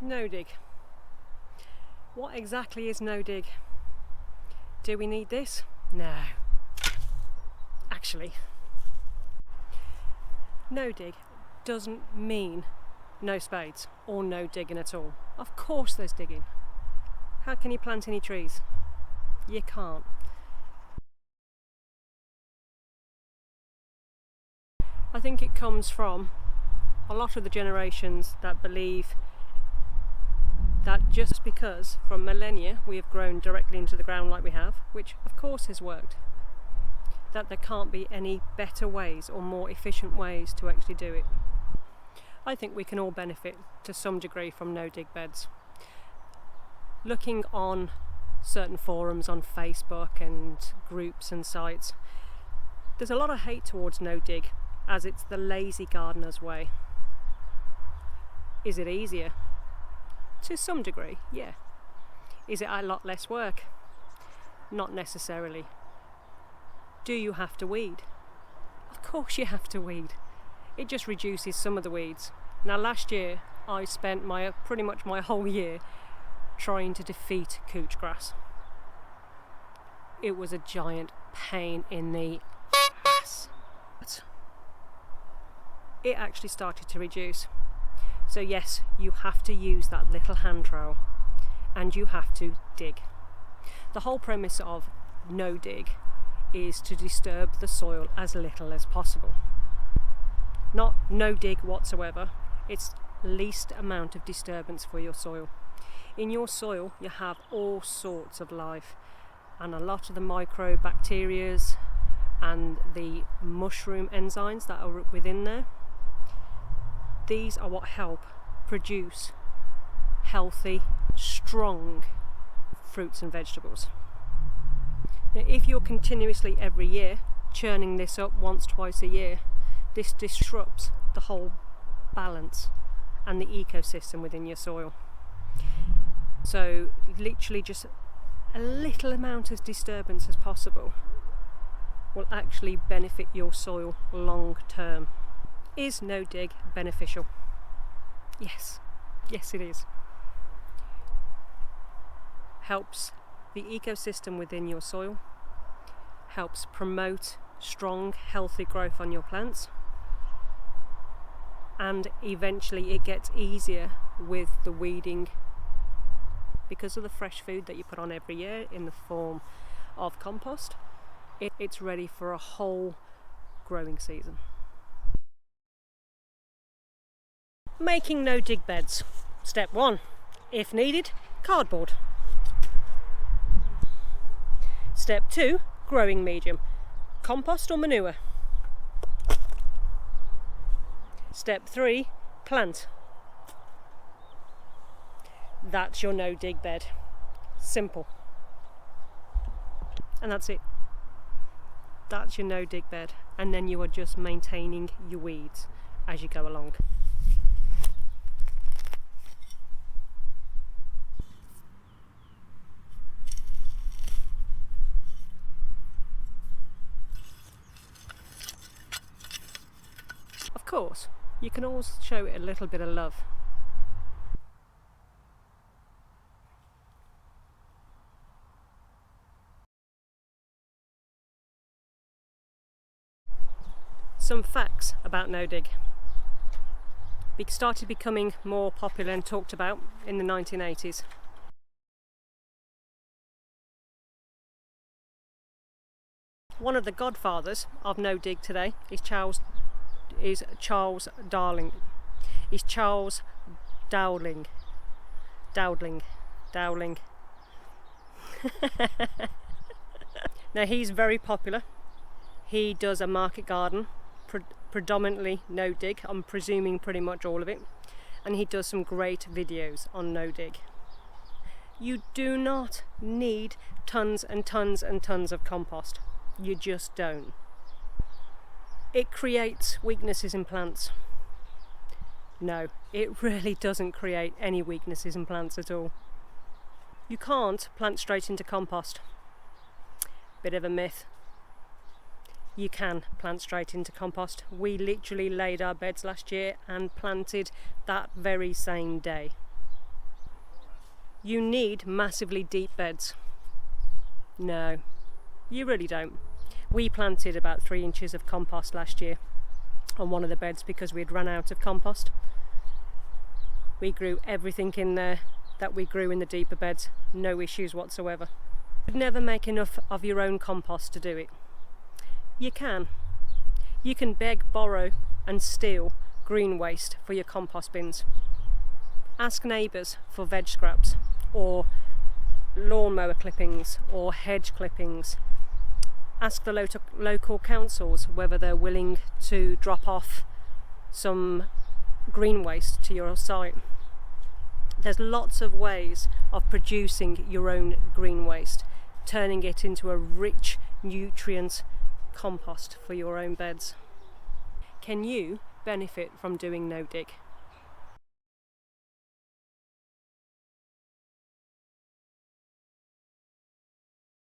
No dig. What exactly is no dig? Do we need this? No. Actually, no dig doesn't mean no spades or no digging at all. Of course there's digging. How can you plant any trees? You can't. I think it comes from a lot of the generations that believe that just because from millennia we have grown directly into the ground like we have, which of course has worked, that there can't be any better ways or more efficient ways to actually do it. I think we can all benefit to some degree from no dig beds. Looking on certain forums on Facebook and groups and sites, there's a lot of hate towards no dig as it's the lazy gardener's way. Is it easier? To some degree, yeah. Is it a lot less work? Not necessarily. Do you have to weed? Of course you have to weed. It just reduces some of the weeds. Now last year I spent pretty much my whole year trying to defeat couch grass. It was a giant pain in the ass. But it actually started to reduce. So yes, you have to use that little hand trowel and you have to dig. The whole premise of no dig is to disturb the soil as little as possible. Not no dig whatsoever, it's least amount of disturbance for your soil. In your soil you have all sorts of life, and a lot of the microbacterias and the mushroom enzymes that are within there, these are what help produce healthy, strong fruits and vegetables. Now, if you're continuously every year churning this up once, twice a year, this disrupts the whole balance and the ecosystem within your soil. So literally just a little amount of disturbance as possible will actually benefit your soil long term. Is no dig beneficial? Yes, yes it is. Helps the ecosystem within your soil, helps promote strong, healthy growth on your plants, and eventually it gets easier with the weeding because of the fresh food that you put on every year in the form of compost. It's ready for a whole growing season. Making no dig beds. Step 1. If needed, cardboard. Step 2. Growing medium. Compost or manure. Step 3. Plant. That's your no dig bed. Simple. And that's it. That's your no dig bed. And then you are just maintaining your weeds as you go along. Of course, you can always show it a little bit of love. Some facts about no dig. It started becoming more popular and talked about in the 1980s. One of the godfathers of no dig today is Charles Dowling. Now he's very popular. He does a market garden, predominantly no dig, I'm presuming pretty much all of it, and he does some great videos on no dig. You do not need tons and tons and tons of compost. You just don't. It creates weaknesses in plants. No, it really doesn't create any weaknesses in plants at all. You can't plant straight into compost. Bit of a myth. You can plant straight into compost. We literally laid our beds last year and planted that very same day. you need massively deep beds. No, you really don't. We planted about 3 inches of compost last year on one of the beds because we'd run out of compost. We grew everything in there that we grew in the deeper beds, no issues whatsoever. You'd never make enough of your own compost to do it. You can. You can beg, borrow and steal green waste for your compost bins. Ask neighbours for veg scraps or lawnmower clippings or hedge clippings. Ask the local councils whether they're willing to drop off some green waste to your site. There's lots of ways of producing your own green waste, turning it into a rich nutrient compost for your own beds. Can you benefit from doing no dig?